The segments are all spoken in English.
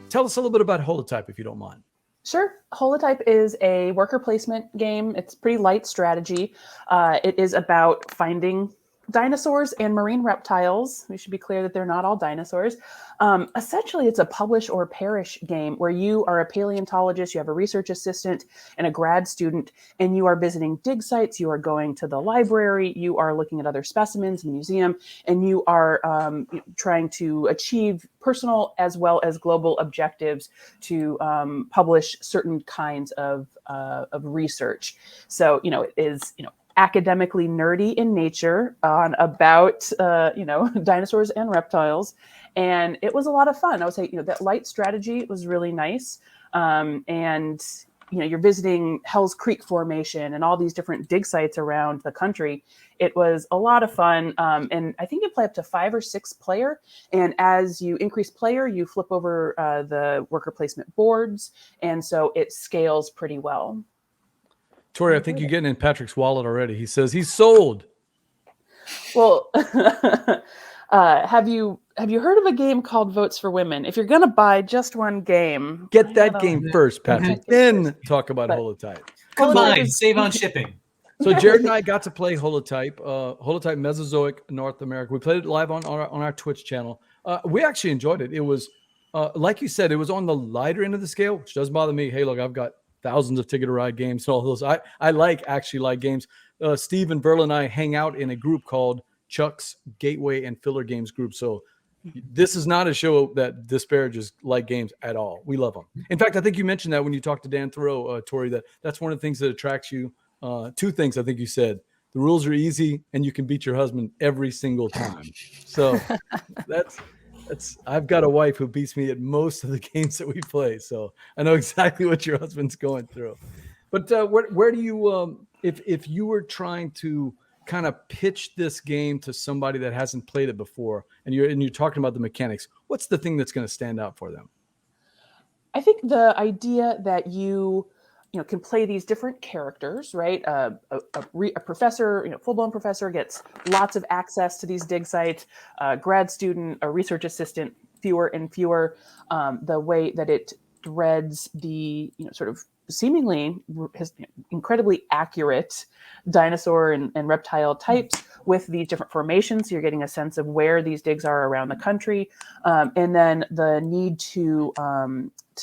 Tell us a little bit about Holotype, if you don't mind. Sure. Holotype is a worker placement game. It's pretty light strategy. It is about finding dinosaurs and marine reptiles. We should be clear that they're not all dinosaurs. Essentially, it's a publish or perish game where you are a paleontologist, you have a research assistant and a grad student, and you are visiting dig sites, you are going to the library, you are looking at other specimens in the museum, and you are trying to achieve personal as well as global objectives to publish certain kinds of research. So, it is, academically nerdy in nature on about dinosaurs and reptiles, and it was a lot of fun. I would say that light strategy was really nice, and you're visiting Hell's Creek Formation and all these different dig sites around the country. It was a lot of fun, and I think you play up to 5 or 6 player, and as you increase player, you flip over the worker placement boards, and so it scales pretty well. Tori, I think you're getting in Patrick's wallet already. He says he's sold. Well, have you heard of a game called Votes for Women? If you're going to buy just one game, get that game first, Patrick. Then talk about Holotype. Combine, save on shipping. So Jared and I got to play Holotype, Holotype Mesozoic North America. We played it live on our Twitch channel. We actually enjoyed it. It was, like you said, it was on the lighter end of the scale, which does bother me. Hey, look, I've got thousands of Ticket to Ride games and all those. I actually like games. Steve and Verla and I hang out in a group called Chuck's Gateway and Filler Games group. So this is not a show that disparages light games at all. We love them. In fact, I think you mentioned that when you talked to Dan Thoreau, Tori, that's one of the things that attracts you. 2 things I think you said. The rules are easy and you can beat your husband every single time. So that's I've got a wife who beats me at most of the games that we play. So I know exactly what your husband's going through. But where do you, if you were trying to kind of pitch this game to somebody that hasn't played it before, and you're talking about the mechanics, what's the thing that's going to stand out for them? I think the idea that you can play these different characters, right? A professor, full-blown professor gets lots of access to these dig sites. A grad student, a research assistant, fewer and fewer. The way that it threads the, sort of seemingly incredibly accurate dinosaur and reptile types with these different formations. So you're getting a sense of where these digs are around the country. And then the need to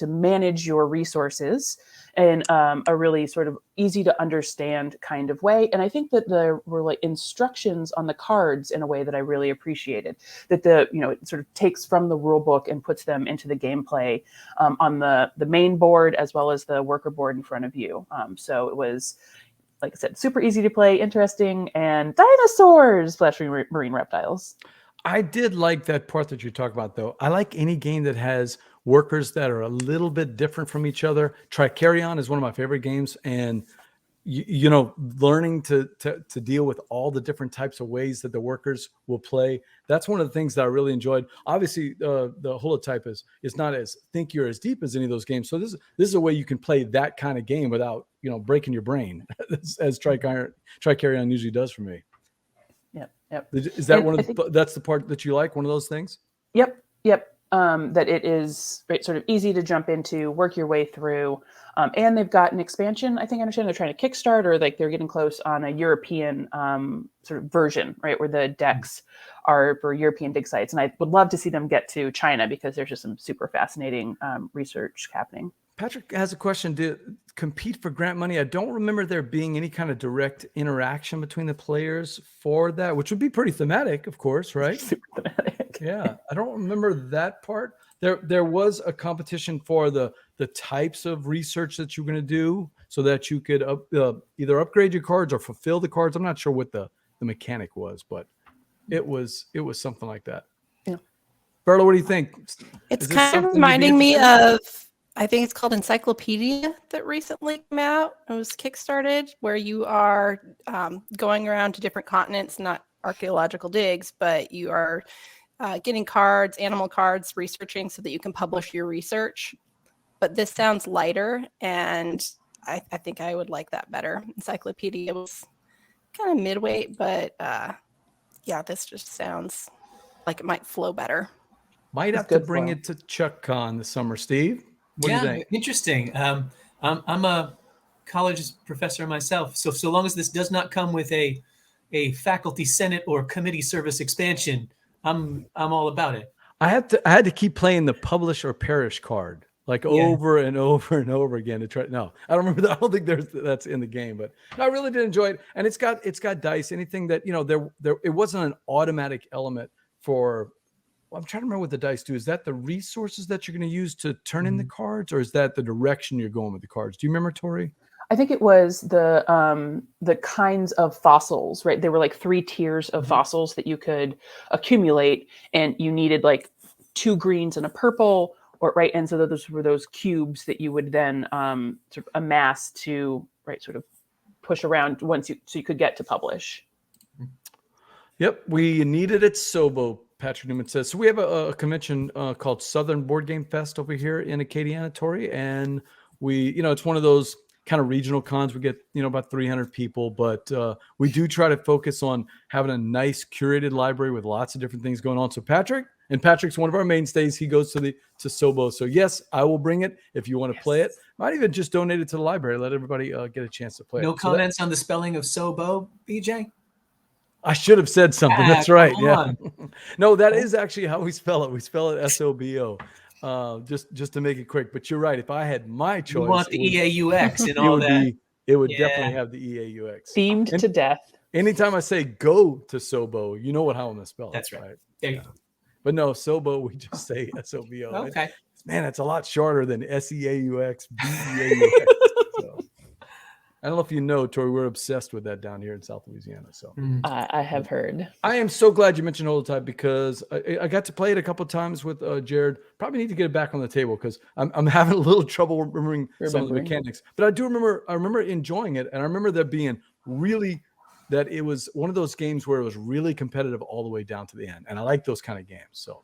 manage your resources in a really sort of easy to understand kind of way. And I think that there were like instructions on the cards in a way that I really appreciated, that it sort of takes from the rule book and puts them into the gameplay on the main board as well as the worker board in front of you. So it was, like I said, super easy to play, interesting, and dinosaurs / marine reptiles. I did like that part that you talk about, though. I like any game that has workers that are a little bit different from each other. Tricarion is one of my favorite games, and learning to deal with all the different types of ways that the workers will play. That's one of the things that I really enjoyed. Obviously, the Holotype is not as thinky or as deep as any of those games. So this is a way you can play that kind of game without breaking your brain, as Tricarion usually does for me. Yep. Is that that's the part that you like? One of those things? Yep. That it is sort of easy to jump into, work your way through. And they've got an expansion. I think I understand they're trying to kickstart, or like they're getting close on a European sort of version, right? Where the decks are for European dig sites. And I would love to see them get to China because there's just some super fascinating research happening. Patrick has a question. To compete for grant money, I don't remember there being any kind of direct interaction between the players for that, which would be pretty thematic, of course, right? Super thematic. Yeah, I don't remember that part. There was a competition for the types of research that you're going to do so that you could either upgrade your cards or fulfill the cards. I'm not sure what the mechanic was, but it was something like that. Yeah. Berla, what do you think? It's kind of reminding me of, I think it's called Encyclopedia, that recently came out. It was kickstarted, where you are going around to different continents, not archaeological digs, but you are getting cards, animal cards, researching so that you can publish your research. But this sounds lighter, and I think I would like that better. Encyclopedia was kind of midweight, but this just sounds like it might flow better. Might It's have to good bring flow. it to ChuckCon this summer, Steve. What do you think? Interesting. I'm a college professor myself, so long as this does not come with a faculty senate or committee service expansion, I'm all about it. I had to keep playing the publish or perish card over and over and over again to try. No, I don't remember that. I don't think that's in the game, but no, I really did enjoy it. And it's got dice. Anything that it wasn't an automatic element for. I'm trying to remember what the dice do. Is that the resources that you're going to use to turn in the cards, or is that the direction you're going with the cards? Do you remember, Tori? I think it was the kinds of fossils, right? There were like 3 tiers of fossils that you could accumulate, and you needed like 2 greens and a purple, right? And so those were those cubes that you would then sort of amass to sort of push around so you could get to publish. Yep, we needed it. Sobo, Patrick Newman says. So we have a convention called Southern Board Game Fest over here in Acadiana, Tori, and we, it's one of those kind of regional cons. We get, about 300 people, but we do try to focus on having a nice curated library with lots of different things going on. So Patrick's one of our mainstays. He goes to Sobo. So yes, I will bring it if you want to play it. Might even just donate it to the library. Let everybody get a chance to play it. No comments on the spelling of Sobo, BJ? I should have said something. That's right. Yeah. No, that is actually how we spell it. We spell it SOBO. Just to make it quick. But you're right. If I had my choice, you want the EAUX and all that. It would definitely have the EAUX. Themed to death. Anytime I say go to Sobo, you know how I'm going to spell it. That's right. There you go. But no, Sobo, we just say SOBO. Okay. Man, that's a lot shorter than SEAUX, BEAUX. So. I don't know if you know, Tori, we're obsessed with that down here in South Louisiana. So I have heard. I am so glad you mentioned Holotype because I got to play it a couple of times with Jared. Probably need to get it back on the table because I'm having a little trouble remembering some of the mechanics. But I remember enjoying it, and I remember there being that it was one of those games where it was really competitive all the way down to the end, and I like those kind of games. So.